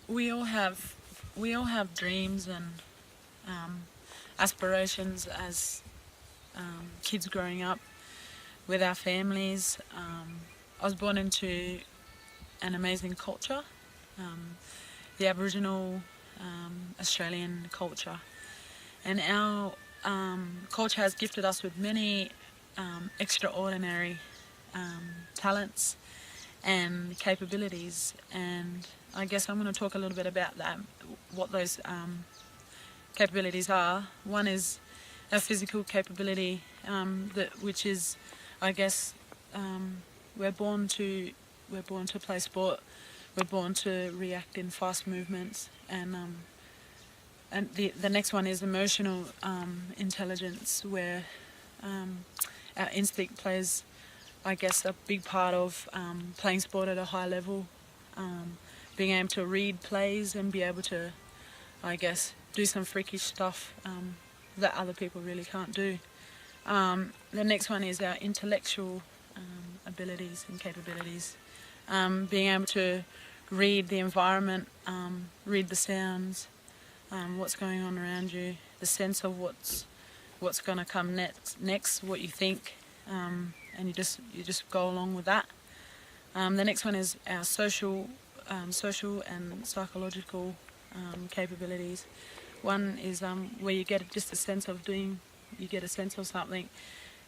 we all have dreams and aspirations as kids growing up with our families. I was born into an amazing culture, the Aboriginal Australian culture, and our culture has gifted us with many extraordinary talents and capabilities, and I guess I'm going to talk a little bit about that, what those capabilities are. One is our physical capability, which is, I guess, we're born to play sport. We're born to react in fast movements, and the next one is emotional intelligence, where our instinct plays, I guess, a big part of playing sport at a high level, being able to read plays and be able to, I guess, do some freakish stuff that other people really can't do. The next one is our intellectual abilities and capabilities, being able to read the environment, read the sounds, what's going on around you, the sense of what's going to come next, what you think, and you just go along with that. The next one is our social and psychological capabilities. One is where you get just a sense of something,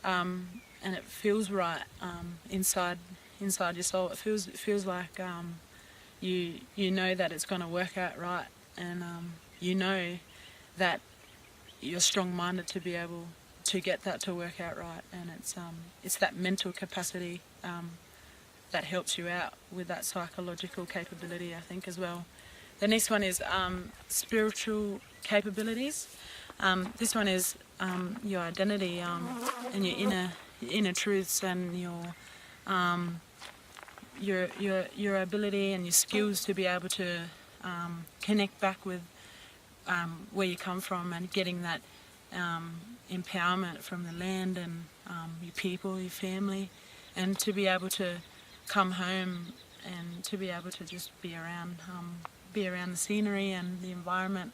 and it feels right inside your soul. It feels like you know that it's going to work out right, and you know that you're strong-minded to be able to get that to work out right, and it's that mental capacity that helps you out with that psychological capability, I think, as well. The next one is spiritual capabilities. This one is your identity and your inner truths, and your ability and your skills to be able to connect back with where you come from, and getting that empowerment from the land and your people, your family, and to be able to come home and to be able to just be around the scenery and the environment,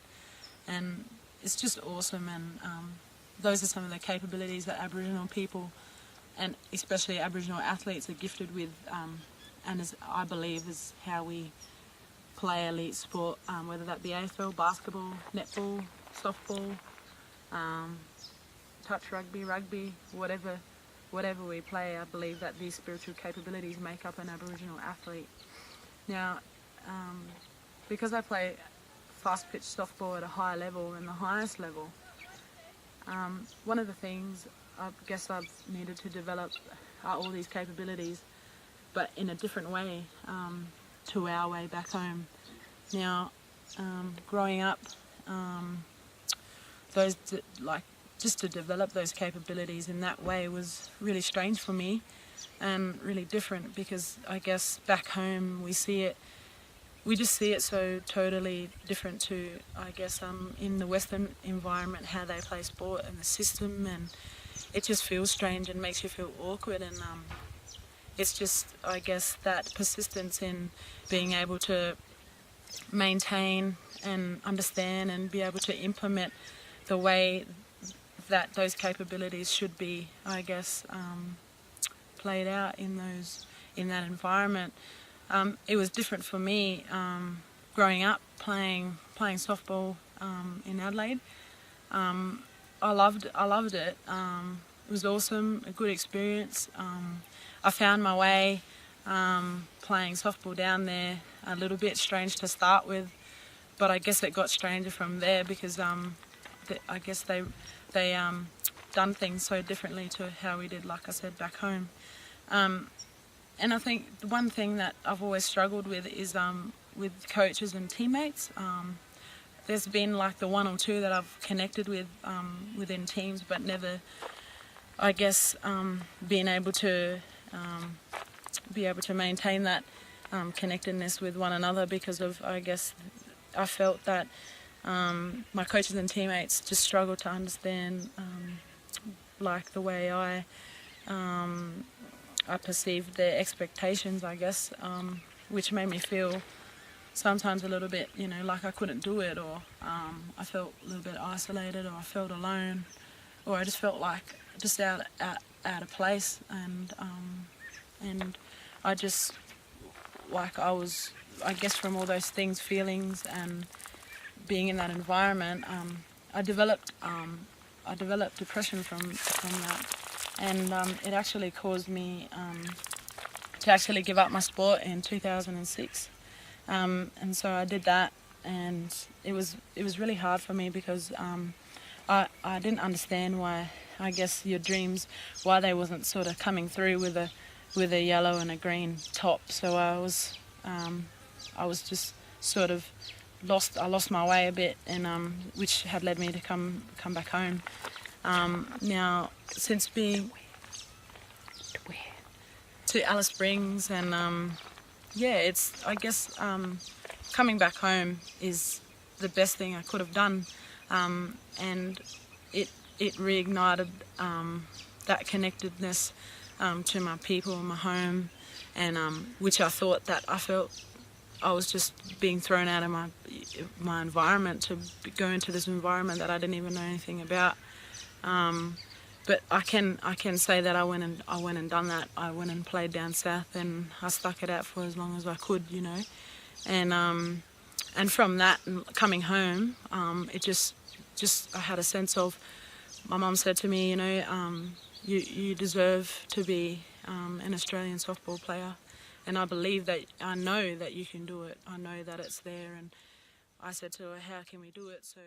and it's just awesome. And those are some of the capabilities that Aboriginal people, and especially Aboriginal athletes, are gifted with, and as I believe is how we play elite sport, whether that be AFL, basketball, netball, softball, touch rugby, whatever we play. I believe that these spiritual capabilities make up an Aboriginal athlete. Now, because I play fast pitch softball at a high level and the highest level, one of the things I guess I've needed to develop are all these capabilities, but in a different way to our way back home. Now, growing up, just to develop those capabilities in that way was really strange for me and really different, because I guess back home we just see it so totally different to, I guess, in the Western environment, how they play sport and the system, and it just feels strange and makes you feel awkward. And it's just, I guess, that persistence in being able to maintain and understand and be able to implement the way that those capabilities should be, I guess, played out in that environment. It was different for me growing up playing softball in Adelaide. I loved it. It was awesome, a good experience. I found my way playing softball down there, a little bit strange to start with, but I guess it got stranger from there, because I guess they done things so differently to how we did, like I said, back home. And I think the one thing that I've always struggled with is with coaches and teammates. There's been like the one or two that I've connected with within teams, but never, I guess, being able to maintain that connectedness with one another, because of, I guess, I felt that my coaches and teammates just struggled to understand like the way I perceived their expectations, I guess, which made me feel sometimes a little bit, you know, like I couldn't do it, or I felt a little bit isolated, or I felt alone, or I just felt like just out of place, and I just, like, I guess from all those things, feelings, and being in that environment, I developed depression from that, and it actually caused me to actually give up my sport in 2006, and so I did that, and it was really hard for me because I didn't understand why, I guess, your dreams, why they wasn't sort of coming through with a yellow and a green top. So I was just sort of lost. I lost my way a bit, and which had led me to come back home. Now, since being to Alice Springs, and it's, I guess, coming back home is the best thing I could have done, and it reignited that connectedness to my people and my home, and which I felt I was just being thrown out of my environment to go into this environment that I didn't even know anything about. But I can say that I went and done that. I went and played down south, and I stuck it out for as long as I could, you know. And from that, coming home, it just I had a sense of, my mum said to me, you know, you deserve to be an Australian softball player, and I believe that, I know that you can do it. I know that it's there, and I said to her, how can we do it? So